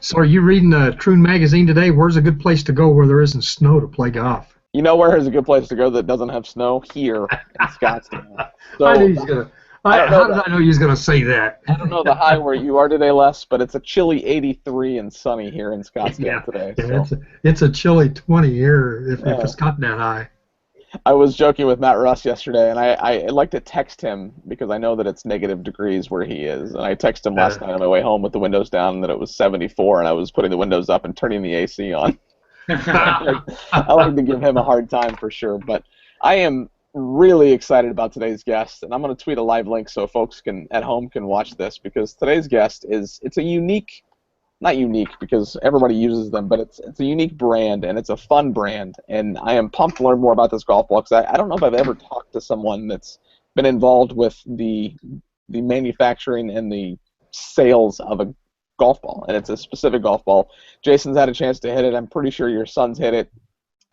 So are you reading Troon magazine today? Where's a good place to go where there isn't snow to play golf? You know where is a good place to go that doesn't have snow? Here in Scottsdale. So, I knew he was gonna. How did I know he was gonna say that? I don't know the high where you are today, Les, but it's a chilly 83 and sunny here in Scottsdale today. Yeah, so. it's a chilly 20 here if it's got that high. I was joking with Matt Russ yesterday, and I like to text him because I know that it's negative degrees where he is. And I texted him last night on my way home with the windows down and that it was 74, and I was putting the windows up and turning the AC on. I like to give him a hard time for sure, but I am really excited about today's guest, and I'm going to tweet a live link so folks at home can watch this, because today's guest it's a unique, not unique because everybody uses them, but it's a unique brand, and it's a fun brand, and I am pumped to learn more about this golf ball, because I don't know if I've ever talked to someone that's been involved with the manufacturing and the sales of a golf ball, and it's a specific golf ball. Jason's had a chance to hit it. I'm pretty sure your son's hit it.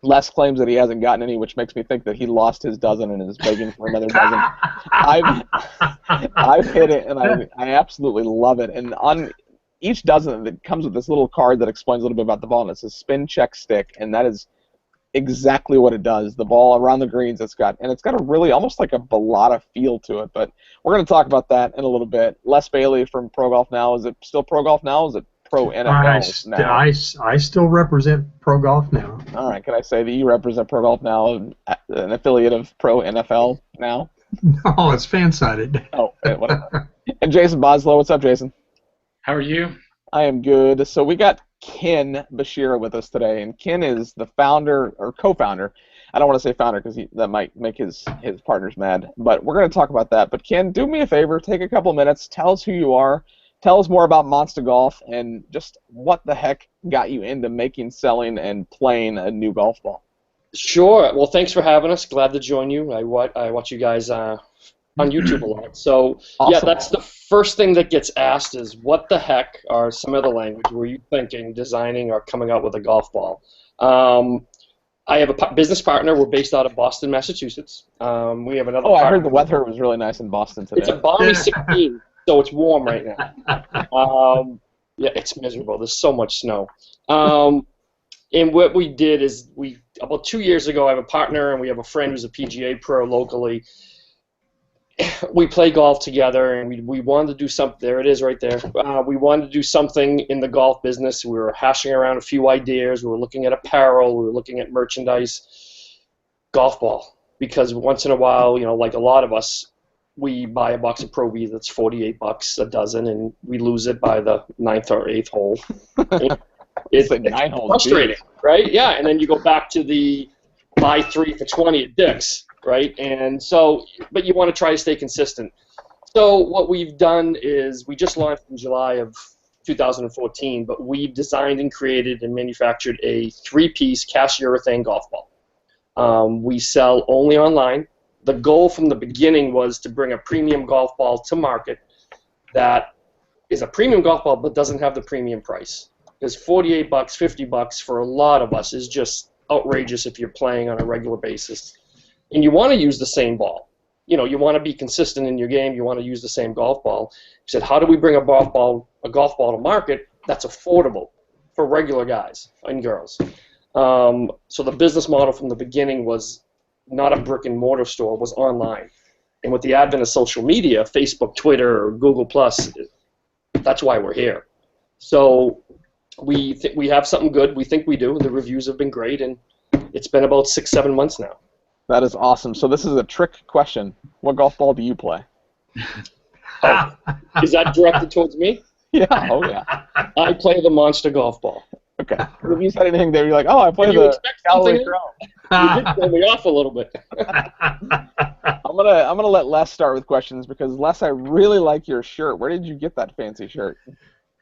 Les claims that he hasn't gotten any, which makes me think that he lost his dozen and is begging for another dozen. I've hit it, and I absolutely love it. And on each dozen, it comes with this little card that explains a little bit about the ball, and it's a spin check stick, and that is exactly what it does. The ball around the greens, it's got a really almost like a balata feel to it. But we're going to talk about that in a little bit. Les Bailey from Pro Golf Now. Is it still Pro Golf Now? Is it Pro NFL Now? I still represent Pro Golf Now. All right. Can I say that you represent Pro Golf Now, an affiliate of Pro NFL Now? No, it's fan-sided. Oh, whatever. And Jason Boslow. What's up, Jason? How are you? I am good. So we got Ken Bishara with us today, and Ken is the founder or co-founder. I don't want to say founder because that might make his partners mad, but we're going to talk about that. But Ken, do me a favor, take a couple minutes, tell us who you are, tell us more about Monsta Golf, and just what the heck got you into making, selling, and playing a new golf ball. Sure. Well, thanks for having us. Glad to join you. I watch you guys on YouTube a lot. So, awesome. Yeah, that's the first thing that gets asked is, what the heck are some of the language were you thinking, designing, or coming out with a golf ball? I have a business partner. We're based out of Boston, Massachusetts. We have another. Oh, I heard the weather was really nice in Boston today. It's a balmy 16, so it's warm right now. Yeah, it's miserable. There's so much snow. And what we did is about 2 years ago, I have a partner and we have a friend who's a PGA pro locally. We play golf together, and we wanted to do something. There it is right there. We wanted to do something in the golf business. We were hashing around a few ideas. We were looking at apparel. We were looking at merchandise. Golf ball. Because once in a while, like a lot of us, we buy a box of Pro V that's $48 a dozen, and we lose it by the 9th or 8th hole. It's frustrating, right? Yeah, and then you go back to the buy 3 for 20 at Dick's. Right, and so, but you want to try to stay consistent. So what we've done is we just launched in July of 2014, but we've designed and created and manufactured a 3-piece cast urethane golf ball. We sell only online. The goal from the beginning was to bring a premium golf ball to market that is a premium golf ball but doesn't have the premium price. Because $48, $50 for a lot of us is just outrageous if you're playing on a regular basis. And you want to use the same ball. You want to be consistent in your game. You want to use the same golf ball. He said, how do we bring a golf ball to market that's affordable for regular guys and girls? So the business model from the beginning was not a brick and mortar store, was online. And with the advent of social media, Facebook, Twitter, or Google+, that's why we're here. So we have something good. We think we do. The reviews have been great, and it's been about 6-7 months now. That is awesome. So this is a trick question. What golf ball do you play? Oh, is that directed towards me? Yeah. Oh, yeah. I play the Monsta golf ball. Okay. If you said anything there, you're like, oh, I play the Callaway Chrome. You did throw me off a little bit. I'm gonna let Les start with questions because Les, I really like your shirt. Where did you get that fancy shirt?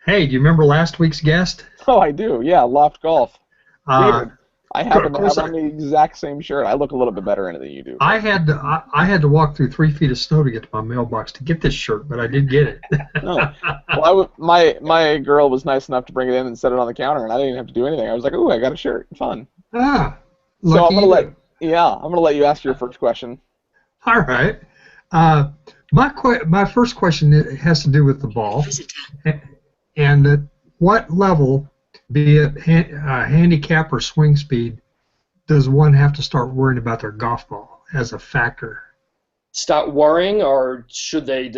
Hey, do you remember last week's guest? Oh, I do. Yeah, Loft Golf. Weird. I happen to have on the exact same shirt. I look a little bit better in it than you do. I had to walk through 3 feet of snow to get to my mailbox to get this shirt, but I did get it. Oh. Well, my girl was nice enough to bring it in and set it on the counter, and I didn't even have to do anything. I was like, "Ooh, I got a shirt. Fun." Ah. So I'm gonna let you ask your first question. All right. My first question has to do with the ball, and what level, be it handicap or swing speed, does one have to start worrying about their golf ball as a factor? Start worrying, or should they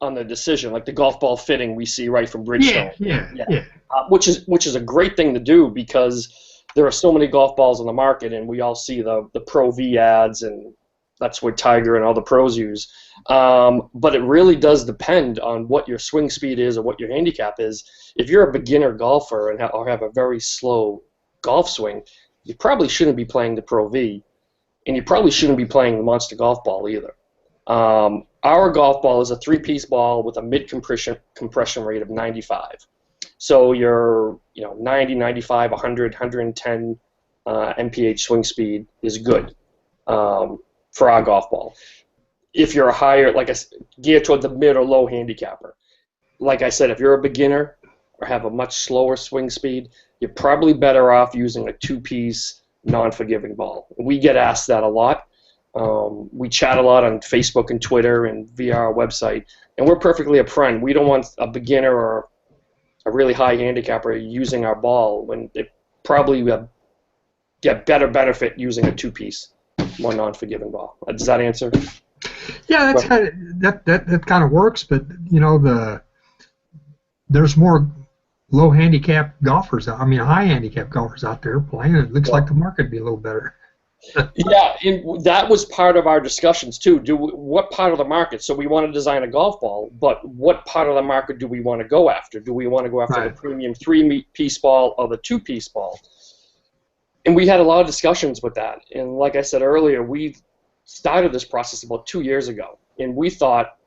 on the decision, like the golf ball fitting we see right from Bridgestone? Yeah. Which is a great thing to do, because there are so many golf balls on the market, and we all see the Pro V ads, and that's what Tiger and all the pros use. But it really does depend on what your swing speed is or what your handicap is. If you're a beginner golfer and or have a very slow golf swing, you probably shouldn't be playing the Pro V, and you probably shouldn't be playing the Monsta Golf ball either. Our golf ball is a 3-piece ball with a mid-compression rate of 95. So your 90, 95, 100, 110 mph swing speed is good for our golf ball. If you're a higher, like I said, geared toward the mid or low handicapper. Like I said, if you're a beginner or have a much slower swing speed, you're probably better off using a 2-piece non-forgiving ball. We get asked that a lot. We chat a lot on Facebook and Twitter and via our website, and we're perfectly upfront. We don't want a beginner or a really high handicapper using our ball when they probably get better benefit using a 2-piece, more non-forgiving ball. Does that answer? Yeah, that kind of works, but there's more low handicap golfers. High handicap golfers out there playing. It looks like the market would be a little better. Yeah, and that was part of our discussions too. What part of the market? So we want to design a golf ball, but what part of the market do we want to go after? Do we want to go after the premium 3-piece ball or the 2-piece ball? And we had a lot of discussions with that. And like I said earlier, we started this process about 2 years ago, and we thought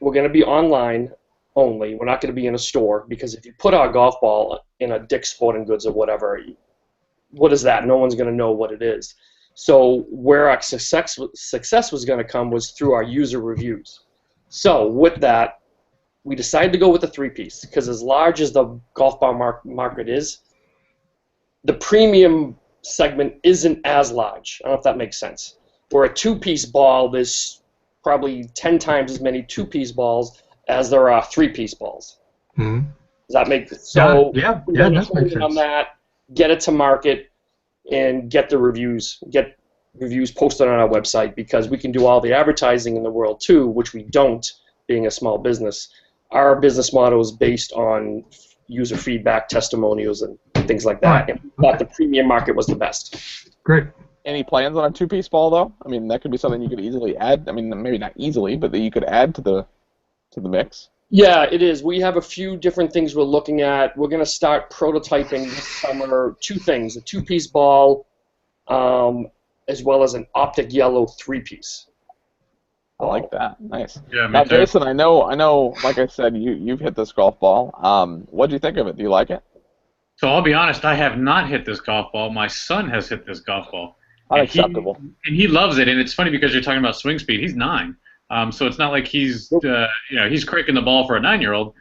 we're going to be online only. We're not going to be in a store, because if you put our golf ball in a Dick's Sporting Goods or whatever, what is that? No one's going to know what it is. So where our success was going to come was through our user reviews. So with that, we decided to go with the 3-piece, because as large as the golf ball market is, the premium segment isn't as large. I don't know if that makes sense. Where a 2-piece ball, there's probably 10 times as many 2-piece balls as there are 3-piece balls. Mm-hmm. Does that make sense? So yeah, that makes sense. On that, get it to market, and get reviews posted on our website, because we can do all the advertising in the world too, which we don't, being a small business. Our business model is based on user feedback, testimonials, and things like that. And we thought the premium market was the best. Great. Any plans on a 2-piece ball, though? That could be something you could easily add. Maybe not easily, but that you could add to the mix. Yeah, it is. We have a few different things we're looking at. We're going to start prototyping this summer 2 things: a 2-piece ball, as well as an optic yellow 3-piece. I like that. Nice. Yeah, now, Jason, I know. Like I said, you've hit this golf ball. What do you think of it? Do you like it? So I'll be honest, I have not hit this golf ball. My son has hit this golf ball. Unacceptable. And he loves it. And it's funny because you're talking about swing speed. He's 9. So it's not like he's he's cranking the ball for a 9-year-old.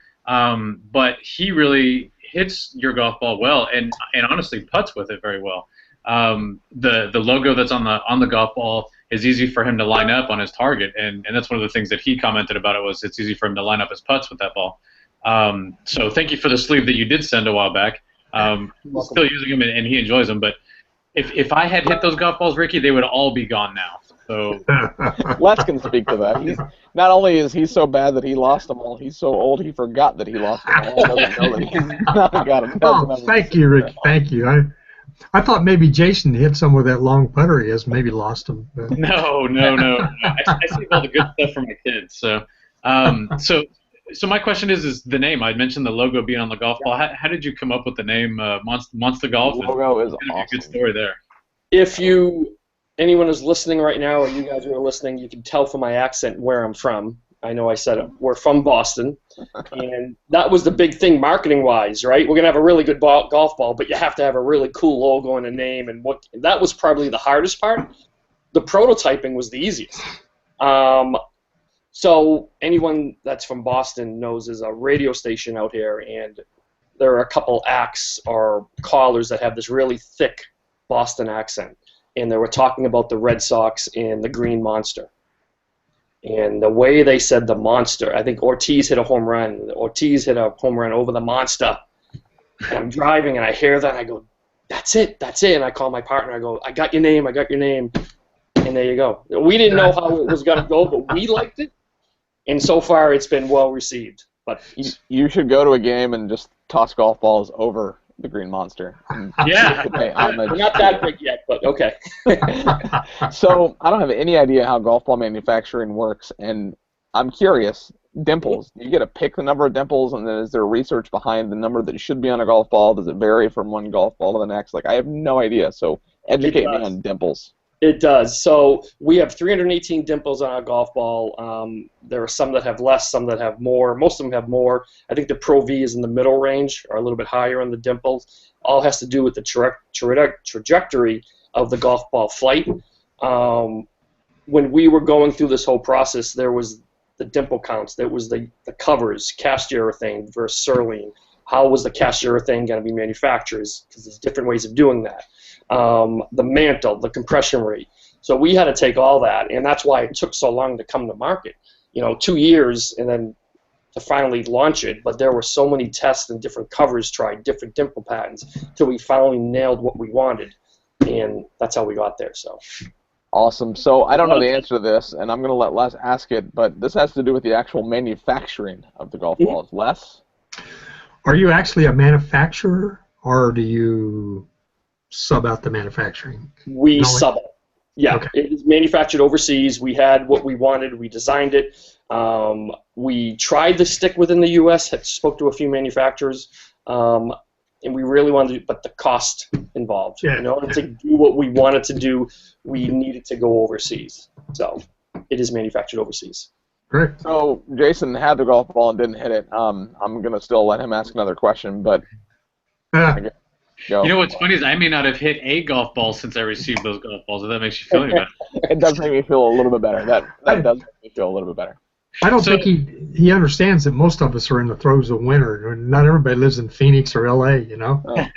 But he really hits your golf ball well, and honestly putts with it very well. The logo that's on the golf ball is easy for him to line up on his target, and that's one of the things that he commented about. It was it's easy for him to line up his putts with that ball. So thank you for the sleeve that you did send a while back. Still using them, and he enjoys them. But if I had hit those golf balls, Ricky, they would all be gone now. So Les can speak to that. Not only is he so bad that he lost them all, he's so old he forgot that he lost them all. He doesn't know that he's not got them. Oh, thank you, Ricky. Thank you. I thought maybe Jason hit some with that long putter he has, maybe lost them. But. No. I save all the good stuff for my kids. So my question is the name. I mentioned the logo being on the golf ball. How did you come up with the name Monsta Golf? The logo is awesome. A good story there. If anyone who's listening right now, or you guys who are listening, you can tell from my accent where I'm from. I know I said it. We're from Boston, and that was the big thing marketing-wise, right? We're going to have a really good golf ball, but you have to have a really cool logo and a name, and that was probably the hardest part. The prototyping was the easiest. So anyone that's from Boston knows there's a radio station out here, and there are a couple acts or callers that have this really thick Boston accent. And they were talking about the Red Sox and the Green Monster. And the way they said the Monster, I think Ortiz hit a home run. Ortiz hit a home run over the Monster. And I'm driving, and I hear that, and I go, that's it. And I call my partner. I go, I got your name. And there you go. We didn't know how it was going to go, but we liked it. And so far, it's been well received. But you should go to a game and just toss golf balls over the green monster. Yeah. We're not that big yet, but okay. So I don't have any idea how golf ball manufacturing works, and I'm curious. Dimples. You get to pick the number of dimples, and then is there research behind the number that should be on a golf ball? Does it vary from one golf ball to the next? Like, I have no idea. So educate me on dimples. It does. So we have 318 dimples on our golf ball. There are some that have less, some that have more. Most of them have more. I think the Pro V is in the middle range, or a little bit higher on the dimples. All has to do with the trajectory of the golf ball flight. When we were going through this whole process, there was the dimple counts. There was the covers, cast urethane versus Surline. How was the cast urethane going to be manufactured? Because there's different ways of doing that. The mantle, the compression rate. So we had to take all that, and that's why it took so long to come to market. 2 years, and then to finally launch it. But there were so many tests and different covers tried, different dimple patterns, till we finally nailed what we wanted, and that's how we got there. So. Awesome. So I don't know the answer to this, and I'm going to let Les ask it, but this has to do with the actual manufacturing of the golf balls. Les? Are you actually a manufacturer, or do you sub out the manufacturing? We sub it. Yeah, okay. It is manufactured overseas. We had what we wanted. We designed it. We tried to stick within the U.S., spoke to a few manufacturers, and we really wanted to, but the cost involved. Yeah. In order to do what we wanted to do, we needed to go overseas. So it is manufactured overseas. Great. So Jason had the golf ball and didn't hit it. I'm going to still let him ask another question, but go. You know what's funny is I may not have hit a golf ball since I received those golf balls, if that makes you feel any better. It does make me feel a little bit better. That does make me feel a little bit better. I don't think he understands that most of us are in the throes of winter. Not everybody lives in Phoenix or LA, Oh.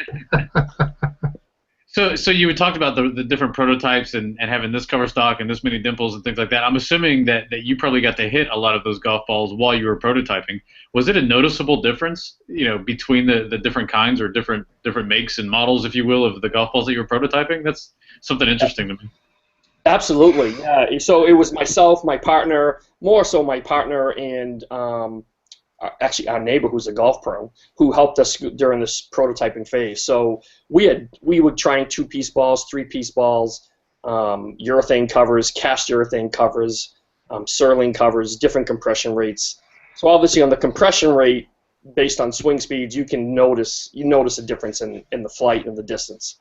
So you had talked about the different prototypes and having this cover stock and this many dimples and things like that. I'm assuming that you probably got to hit a lot of those golf balls while you were prototyping. Was it a noticeable difference, between the different kinds or different makes and models, if you will, of the golf balls that you were prototyping? That's something interesting to me. Absolutely, yeah. So it was myself, my partner, more so my partner, and actually our neighbor who's a golf pro, who helped us during this prototyping phase. So we were trying 2-piece balls, 3-piece balls, urethane covers, cast urethane covers, Surline covers, different compression rates. So obviously on the compression rate, based on swing speeds, you notice a difference in the flight and the distance.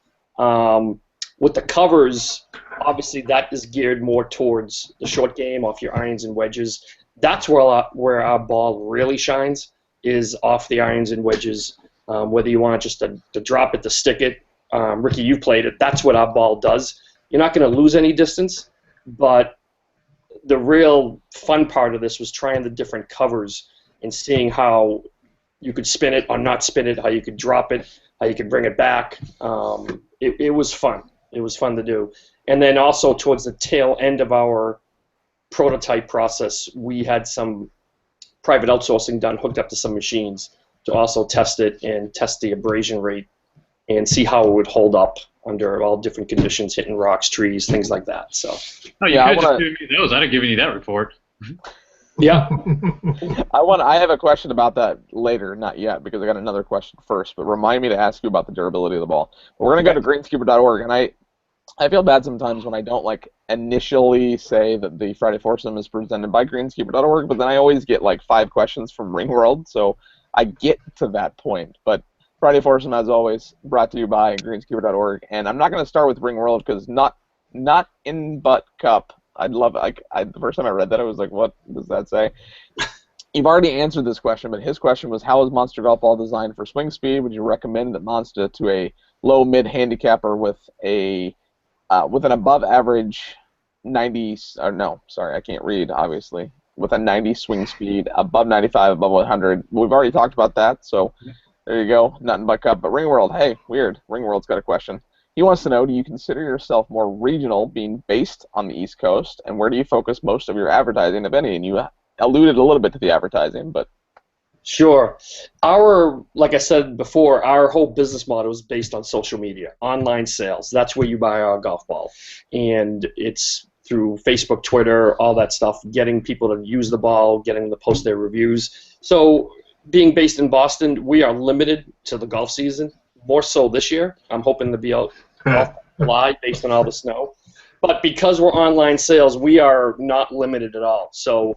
With the covers, obviously that is geared more towards the short game, off your irons and wedges. That's where our ball really shines, is off the irons and wedges. Whether you want just to drop it, to stick it, Ricky, you played it. That's what our ball does. You're not going to lose any distance, but the real fun part of this was trying the different covers and seeing how you could spin it or not spin it, how you could drop it, how you could bring it back. It was fun. It was fun to do. And then also towards the tail end of our prototype process, we had some private outsourcing done, hooked up to some machines to also test it and test the abrasion rate and see how it would hold up under all different conditions, hitting rocks, trees, things like that. So. Oh, you could have just given me those. I'd have given you that report. Yeah. I have a question about that later, not yet, because I got another question first. But remind me to ask you about the durability of the ball. But we're going to go to greenskeeper.org, and I feel bad sometimes when I don't initially say that the Friday Foursome is presented by greenskeeper.org, but then I always get 5 questions from Ringworld, so I get to that point. But Friday Foursome, as always, brought to you by greenskeeper.org, and I'm not going to start with Ringworld because not in but cup. I'd love it. The first time I read that, I was like, what does that say? You've already answered this question, but his question was, how is Monster Golf Ball designed for swing speed? Would you recommend that Monsta to a low-mid handicapper with an above-average 90, or no, sorry, I can't read, obviously, with a 90 swing speed, above 95, above 100. We've already talked about that, so there you go, nothing but cup. But Ringworld, hey, weird, Ringworld's got a question. He wants to know, do you consider yourself more regional, being based on the East Coast, and where do you focus most of your advertising, if any? And you alluded a little bit to the advertising, but... Sure. Like I said before, our whole business model is based on social media, online sales. That's where you buy our golf ball. And it's through Facebook, Twitter, all that stuff, getting people to use the ball, getting them to post their reviews. So being based in Boston, we are limited to the golf season, more so this year. I'm hoping to be out golf July based on all the snow. But because we're online sales, we are not limited at all. So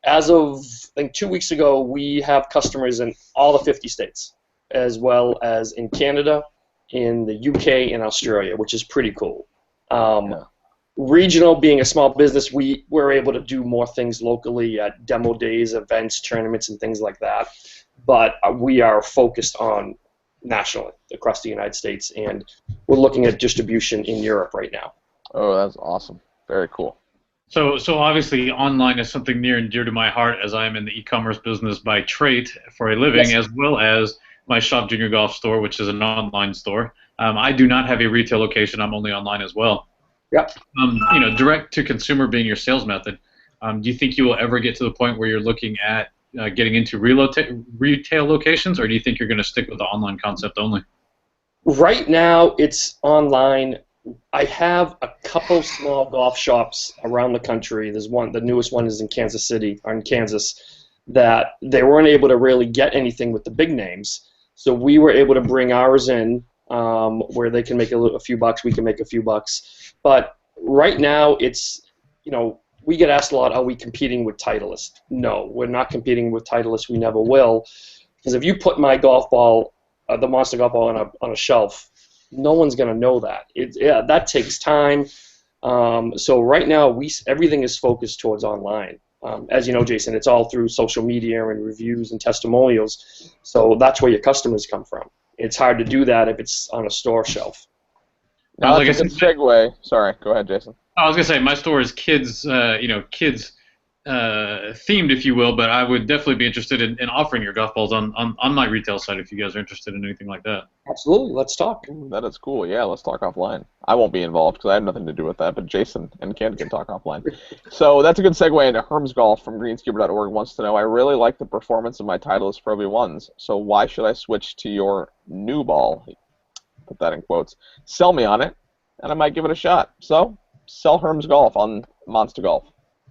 as of, I think, 2 weeks ago, we have customers in all the 50 states, as well as in Canada, in the UK, and Australia, which is pretty cool. Regional, being a small business, we're able to do more things locally at demo days, events, tournaments, and things like that. But we are focused on nationally across the United States, and we're looking at distribution in Europe right now. Oh, that's awesome. Very cool. So obviously online is something near and dear to my heart, as I am in the e-commerce business by trade for a living, Yes. as well as my Shop Junior Golf store, which is an online store. I do not have a retail location. I'm only online as well. Yep. Direct to consumer being your sales method. Do you think you will ever get to the point where you're looking at getting into retail locations, or do you think you're going to stick with the online concept only? Right now, it's online. I have a couple small golf shops around the country. There's one, the newest one is in Kansas City, or in Kansas, that they weren't able to really get anything with the big names. So we were able to bring ours in, where they can make a few bucks, we can make a few bucks. But right now, it's, we get asked a lot, are we competing with Titleist? No, we're not competing with Titleist. We never will. Because if you put my golf ball, the Monsta golf ball on a shelf, no one's going to know that. That takes time. So right now, everything is focused towards online. As you know, Jason, it's all through social media and reviews and testimonials. So that's where your customers come from. It's hard to do that if it's on a store shelf. Now, that's a good segue. Sorry, go ahead, Jason. I was gonna say my store is kids themed, if you will, but I would definitely be interested in offering your golf balls on my retail site if you guys are interested in anything like that. Absolutely, let's talk. That is cool. Yeah, let's talk offline. I won't be involved because I have nothing to do with that, but Jason and Ken can talk offline. So that's a good segue into Herms Golf from greenskeeper.org wants to know, I really like the performance of my Titleist Pro V1s, so why should I switch to your new ball? Put that in quotes. Sell me on it, and I might give it a shot. So sell Herms Golf on Monsta Golf.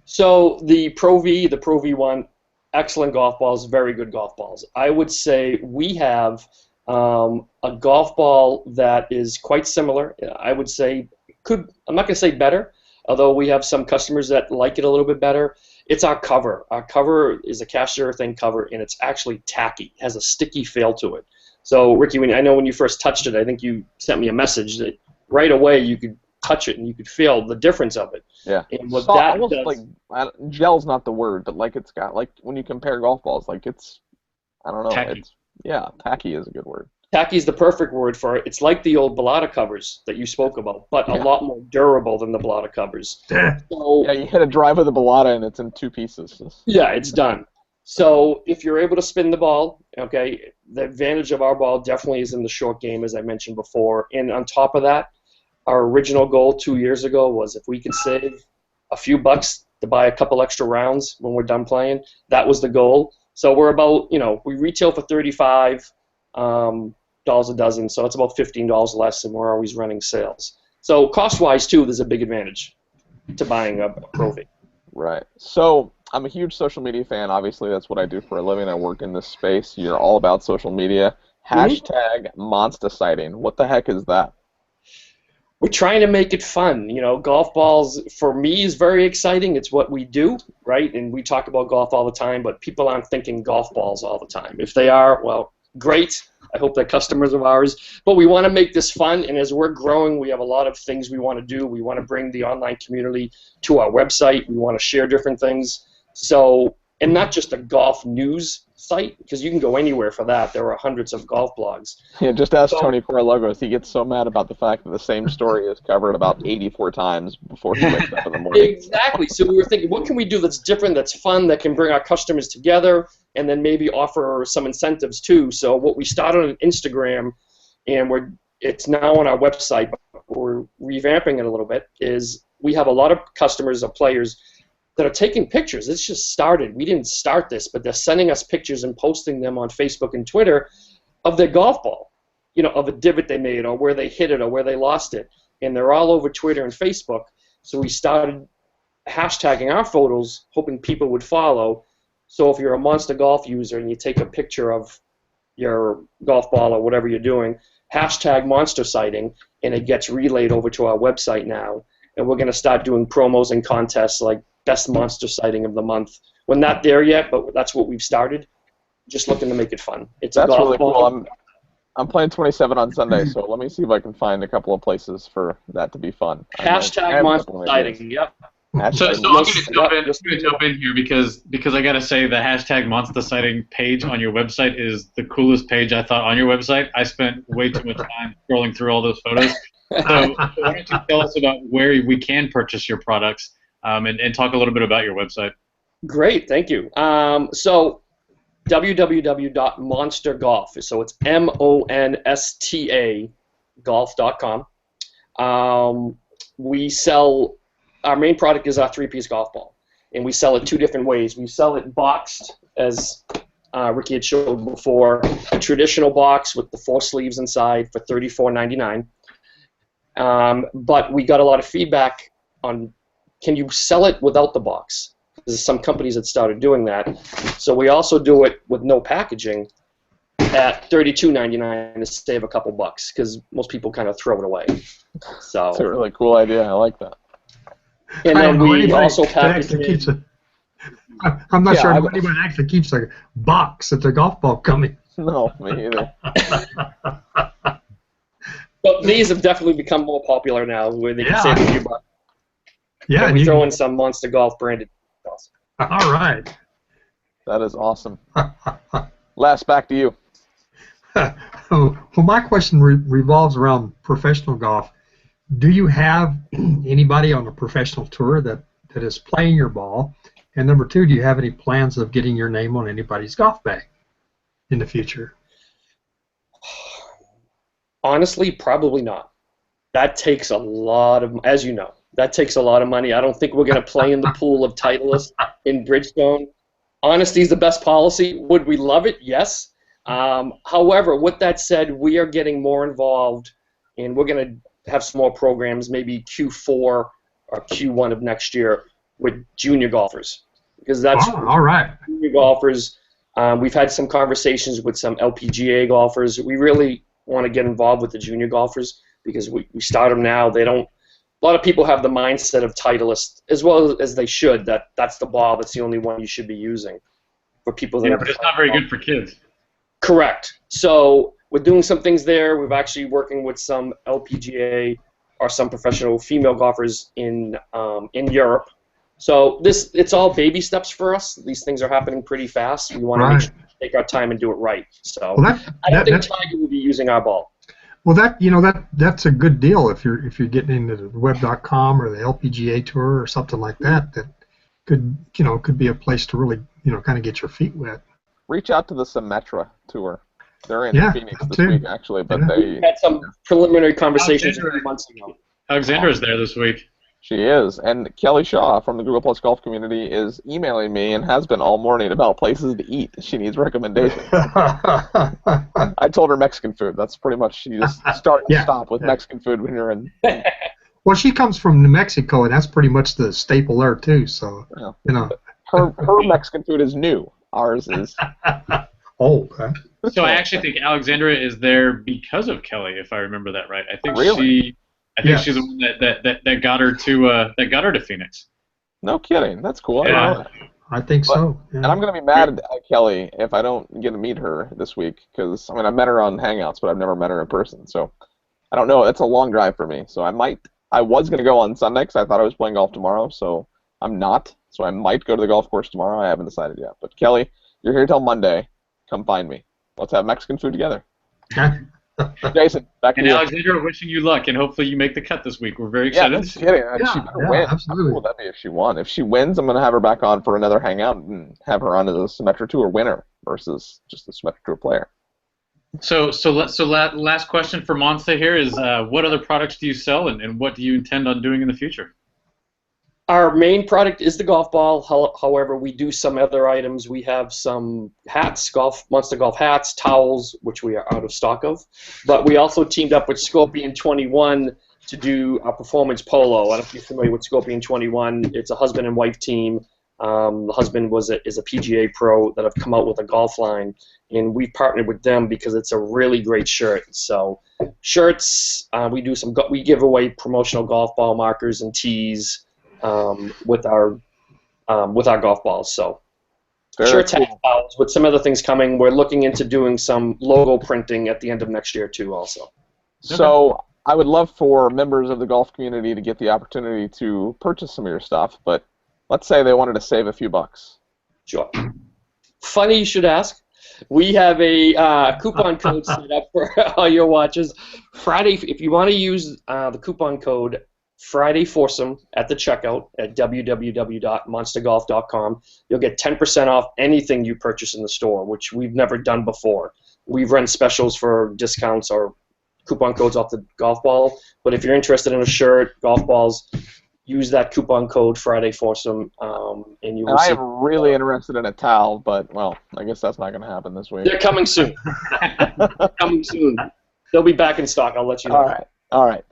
So the Pro V1, excellent golf balls, very good golf balls. I would say we have a golf ball that is quite similar. I would say I'm not going to say better, although we have some customers that like it a little bit better. It's our cover. Our cover is a cast urethane cover, and it's actually tacky. It has a sticky feel to it. So, Ricky, I know when you first touched it, I think you sent me a message that right away you could touch it and you could feel the difference of it. Yeah. And what so that almost does, like gel's not the word, but like it's got, like when you compare golf balls, like it's, I don't know, Tacky. Tacky is a good word. Tacky is the perfect word for it. It's like the old Balata covers that you spoke about, but a lot more durable than the Balata covers. So, yeah, you hit a drive with a Balata and it's in two pieces. Yeah, it's done. So if you're able to spin the ball, okay, the advantage of our ball definitely is in the short game, as I mentioned before. And on top of that, our original goal 2 years ago was if we could save a few bucks to buy a couple extra rounds when we're done playing, that was the goal. So we're about, we retail for $35 a dozen, so it's about $15 less, and we're always running sales. So cost-wise, too, there's a big advantage to buying a Pro V. Right. So I'm a huge social media fan. Obviously, that's what I do for a living. I work in this space. You're all about social media. Hashtag Monsta sighting. What the heck is that? We're trying to make it fun. Golf balls, for me, is very exciting. It's what we do, right? And we talk about golf all the time, but people aren't thinking golf balls all the time. If they are, well, great. I hope they're customers of ours. But we want to make this fun, and as we're growing, we have a lot of things we want to do. We want to bring the online community to our website. We want to share different things. So, and not just a golf news site, because you can go anywhere for that. There are hundreds of golf blogs. Yeah, just ask Tony Coralogos. He gets so mad about the fact that the same story is covered about 84 times before he wakes up in the morning. Exactly. So we were thinking, what can we do that's different, that's fun, that can bring our customers together, and then maybe offer some incentives too. So what we started on Instagram, and it's now on our website, but we're revamping it a little bit, is we have a lot of customers or players that are taking pictures. It's just started. We didn't start this, but they're sending us pictures and posting them on Facebook and Twitter of their golf ball, of a divot they made or where they hit it or where they lost it. And they're all over Twitter and Facebook. So we started hashtagging our photos, hoping people would follow. So if you're a Monsta Golf user and you take a picture of your golf ball or whatever you're doing, hashtag Monster Sighting, and it gets relayed over to our website now. And we're going to start doing promos and contests like Best Monster Sighting of the Month. We're not there yet, but that's what we've started. Just looking to make it fun. It's That's a golf really ball. cool. I'm playing 27 on Sunday, so let me see if I can find a couple of places for that to be fun. Hashtag Monster Sighting, yep. So I'm going to jump in here because I got to say the hashtag Monster Sighting page on your website is the coolest page I thought on your website. I spent way too much time scrolling through all those photos. So why don't you tell us about where we can purchase your products and talk a little bit about your website. Great, thank you. So www.monstagolf. So it's MONSTA golf.com. We sell, our main product is our 3-piece golf ball, and we sell it 2 different ways. We sell it boxed, as Ricky had showed before, a traditional box with the 4 sleeves inside for $34.99. But we got a lot of feedback on, can you sell it without the box? There's some companies that started doing that. So we also do it with no packaging at $32.99 to save a couple bucks, because most people kind of throw it away. So That's a really cool idea. I like that. And then we also package it. I'm not sure anyone actually keeps a box at their golf ball coming. No, me either. But these have definitely become more popular now, where they can save a few bucks. Yeah, and we throw in some Monsta Golf branded stuff. All right. That is awesome. Les, back to you. Well, my question revolves around professional golf. Do you have anybody on a professional tour that is playing your ball? And number 2, do you have any plans of getting your name on anybody's golf bag in the future? Honestly, probably not. That takes a lot of, as you know, that takes a lot of money. I don't think we're going to play in the pool of Titleist in Bridgestone. Honesty is the best policy. Would we love it? Yes. However, with that said, we are getting more involved, and we're going to have some more programs, maybe Q4 or Q1 of next year, with junior golfers. Because that's all right. Junior golfers. We've had some conversations with some LPGA golfers. We really want to get involved with the junior golfers, because we start them now. They don't. A lot of people have the mindset of Titleist, as well as they should, that that's the ball, that's the only one you should be using. For people that but it's not very good for kids. Correct. So we're doing some things there. We're actually working with some LPGA or some professional female golfers in Europe. So it's all baby steps for us. These things are happening pretty fast. We want to make sure we take our time and do it right. So I don't think Tiger will be using our ball. Well, that's a good deal if you're getting into the web.com or the LPGA tour or something like that. That could be a place to really kind of get your feet wet. Reach out to the Symetra tour. They're in Phoenix this week, actually, but they had some preliminary conversations a few months ago. Alexandra's there this week. She is, and Kelly Shaw from the Google Plus Golf community is emailing me and has been all morning about places to eat. She needs recommendations. I told her Mexican food. That's pretty much, you just start and stop with Mexican food when you're in. Well, she comes from New Mexico, and that's pretty much the staple there too. So her Mexican food is new. Ours is old. Huh? So I actually think Alexandra is there because of Kelly, if I remember that right. I think she's the one that got her to Phoenix. No kidding. That's cool. Yeah. I think so. Yeah. And I'm going to be mad at Kelly if I don't get to meet her this week, because I met her on Hangouts, but I've never met her in person. So I don't know. It's a long drive for me. So I was going to go on Sunday because I thought I was playing golf tomorrow. So I'm not. So I might go to the golf course tomorrow. I haven't decided yet. But Kelly, you're here till Monday. Come find me. Let's have Mexican food together. Jason, back to you. And Alexandra, wishing you luck, and hopefully you make the cut this week. We're very excited. Yeah, that's kidding. She better win. Absolutely. How cool would that be if she won? If she wins, I'm going to have her back on for another hangout and have her on as a Symetra Tour winner versus just a Symetra Tour player. So last question for Monsta here is, what other products do you sell, and what do you intend on doing in the future? Our main product is the golf ball. However, we do some other items. We have some hats, Monsta Golf hats, towels, which we are out of stock of. But we also teamed up with Scorpion 21 to do a performance polo. I don't know if you're familiar with Scorpion 21. It's a husband and wife team. The husband is a PGA pro that have come out with a golf line, and we partnered with them because it's a really great shirt. So shirts, we give away promotional golf ball markers and tees. With our golf balls, so shirts, hats, towels, with some other things coming. We're looking into doing some logo printing at the end of next year too, also. So I would love for members of the golf community to get the opportunity to purchase some of your stuff, but let's say they wanted to save a few bucks. Sure. Funny you should ask. We have a coupon code set up for all your watches. Friday, if you want to use the coupon code Friday Foursome at the checkout at www.monstagolf.com. You'll get 10% off anything you purchase in the store, which we've never done before. We've run specials for discounts or coupon codes off the golf ball, but if you're interested in a shirt, golf balls, use that coupon code Friday Foursome, and you will see. I am really interested in a towel, but, well, I guess that's not going to happen this week. They're coming soon. Coming soon. They'll be back in stock. I'll let you know. All right.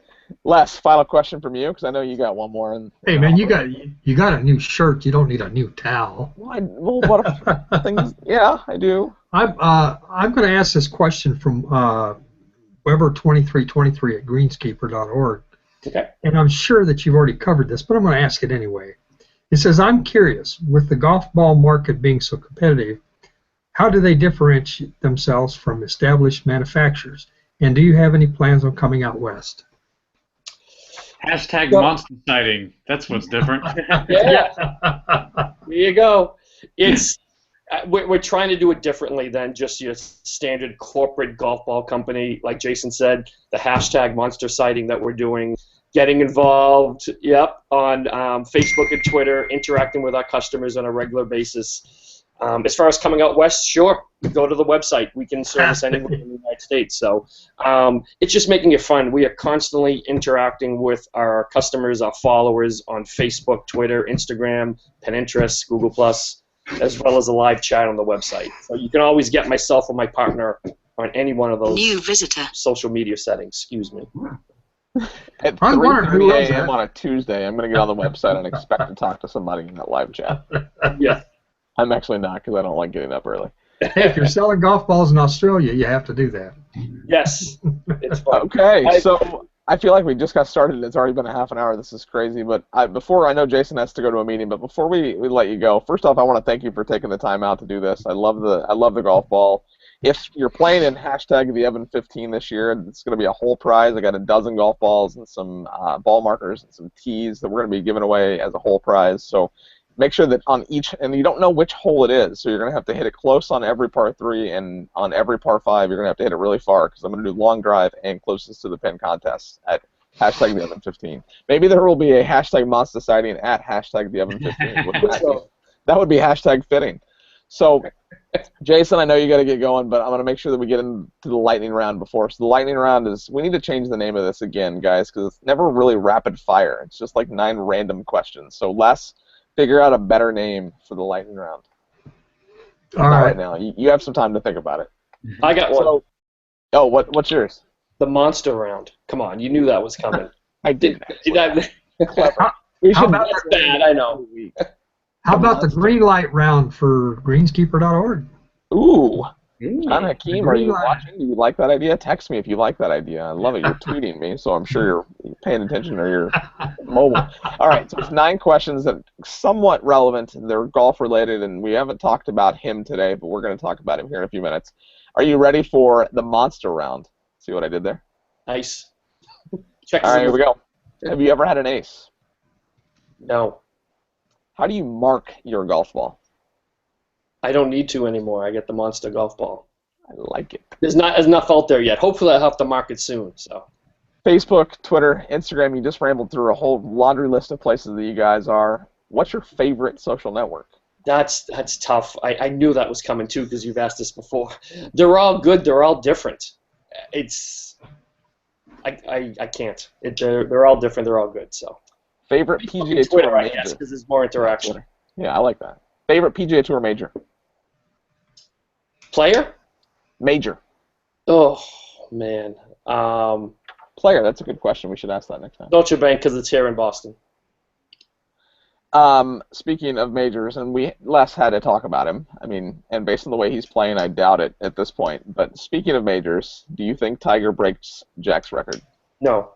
Les, final question from you, because I know you got one more. Hey man, you got a new shirt. You don't need a new towel. Well, what if things? Yeah, I do. I'm going to ask this question from Weber2323 at greenskeeper.org. Okay. And I'm sure that you've already covered this, but I'm going to ask it anyway. It says, I'm curious, with the golf ball market being so competitive, how do they differentiate themselves from established manufacturers? And do you have any plans on coming out west? Hashtag monster sighting. That's what's different. Yeah. There you go. It's we're trying to do it differently than just your standard corporate golf ball company. Like Jason said, the hashtag monster sighting that we're doing, getting involved, on Facebook and Twitter, interacting with our customers on a regular basis. As far as coming out west, sure, go to the website. We can service anywhere in the United States. So it's just making it fun. We are constantly interacting with our customers, our followers on Facebook, Twitter, Instagram, Pinterest, Google+, as well as a live chat on the website. So you can always get myself or my partner on any one of those social media settings. Excuse me. At 3:30 a.m. on a Tuesday, I'm going to get on the website and expect to talk to somebody in that live chat. Yeah. I'm actually not, because I don't like getting up early. Hey, if you're selling golf balls in Australia, you have to do that. Yes. It's fun. Okay, so I feel like we just got started. It's already been a half an hour. This is crazy. But I know Jason has to go to a meeting, but before we let you go, first off, I want to thank you for taking the time out to do this. I love the golf ball. If you're playing in hashtag the Evan 15 this year, it's going to be a whole prize. I got a dozen golf balls and some ball markers and some tees that we're going to be giving away as a whole prize. So make sure that on each, and you don't know which hole it is, so you're going to have to hit it close on every par 3, and on every par 5, you're going to have to hit it really far, because I'm going to do long drive and closest to the pin contest at hashtag the Evan 15. Maybe there will be a hashtag Monsta sighting at hashtag the Evan 15. That would be hashtag fitting. So, Jason, I know you got to get going, but I'm going to make sure that we get into the lightning round before. So the lightning round is, we need to change the name of this again, guys, because it's never really rapid fire. It's just like 9 random questions. So Les, figure out a better name for the lightning round. All right. Now. You have some time to think about it. I got one. So, what's yours? The monster round. Come on, you knew that was coming. I did. Clever. That's bad, I know. How about the green light round for greenskeeper.org? Ooh. John Hakeem, are you watching? Do you like that idea? Text me if you like that idea. I love it. You're tweeting me, so I'm sure you're paying attention, or you're mobile. All right, so it's 9 questions that are somewhat relevant. They're golf-related, and we haven't talked about him today, but we're going to talk about him here in a few minutes. Are you ready for the monster round? See what I did there? Nice. All right, here we go. Have you ever had an ace? No. How do you mark your golf ball? I don't need to anymore. I get the Monsta golf ball. I like it. There's not enough out there yet. Hopefully I'll have to mark it soon. So, Facebook, Twitter, Instagram, you just rambled through a whole laundry list of places that you guys are. What's your favorite social network? That's tough. I knew that was coming too, because you've asked this before. They're all good. They're all different. I can't. They're all different. They're all good. So. Favorite PGA Twitter, Tour I major. guess, because there's more interaction. Yeah, I like that. Favorite PGA Tour major. Player? Major. Oh man. Player. That's a good question. We should ask that next time. Deutsche Bank, because it's here in Boston. Speaking of majors, and Les had to talk about him. I mean, and based on the way he's playing, I doubt it at this point. But speaking of majors, do you think Tiger breaks Jack's record? No.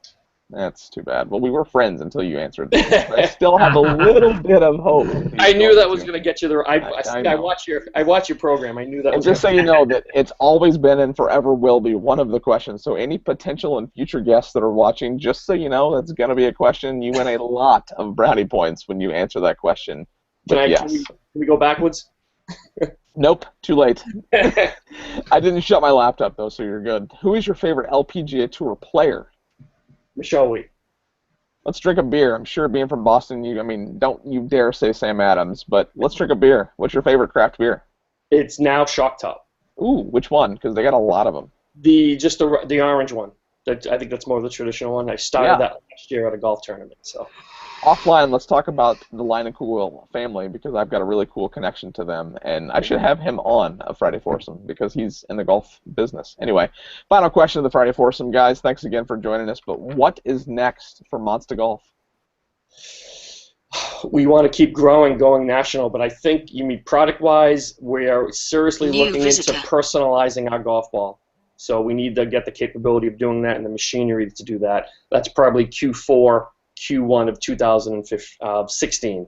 That's too bad. Well, we were friends until you answered. I still have a little bit of hope. I knew that was going to get you there. I watch your program. I knew that. And just so you know, that it's always been and forever will be one of the questions. So any potential and future guests that are watching, just so you know, that's going to be a question. You win a lot of brownie points when you answer that question. But yes. Can we go backwards? Nope, too late. I didn't shut my laptop though, so you're good. Who is your favorite LPGA Tour player? Shall we? Let's drink a beer. I'm sure being from Boston, don't you dare say Sam Adams, but let's drink a beer. What's your favorite craft beer? It's now Shock Top. Ooh, which one? Because they got a lot of them. The orange one. I think that's more of the traditional one. I started that last year at a golf tournament. So. Offline, let's talk about the Line and Cool family because I've got a really cool connection to them, and I should have him on a Friday Foursome because he's in the golf business. Anyway, final question of the Friday Foursome, guys. Thanks again for joining us. But what is next for Monsta Golf? We want to keep growing, going national, but I think product-wise, we are seriously looking into personalizing our golf ball. So we need to get the capability of doing that and the machinery to do that. That's probably Q4. Q1 of 2016.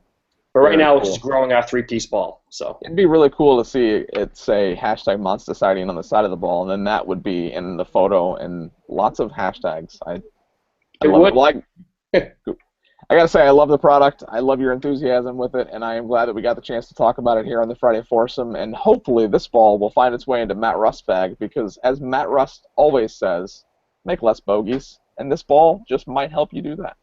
But right now, we're just growing our three-piece ball. So it'd be really cool to see it say hashtag Monsta sighting on the side of the ball, and then that would be in the photo and lots of hashtags. I love it. Well, I gotta say, I love the product. I love your enthusiasm with it, and I am glad that we got the chance to talk about it here on the Friday Foursome. And hopefully, this ball will find its way into Matt Rust's bag because, as Matt Rust always says, make less bogeys, and this ball just might help you do that.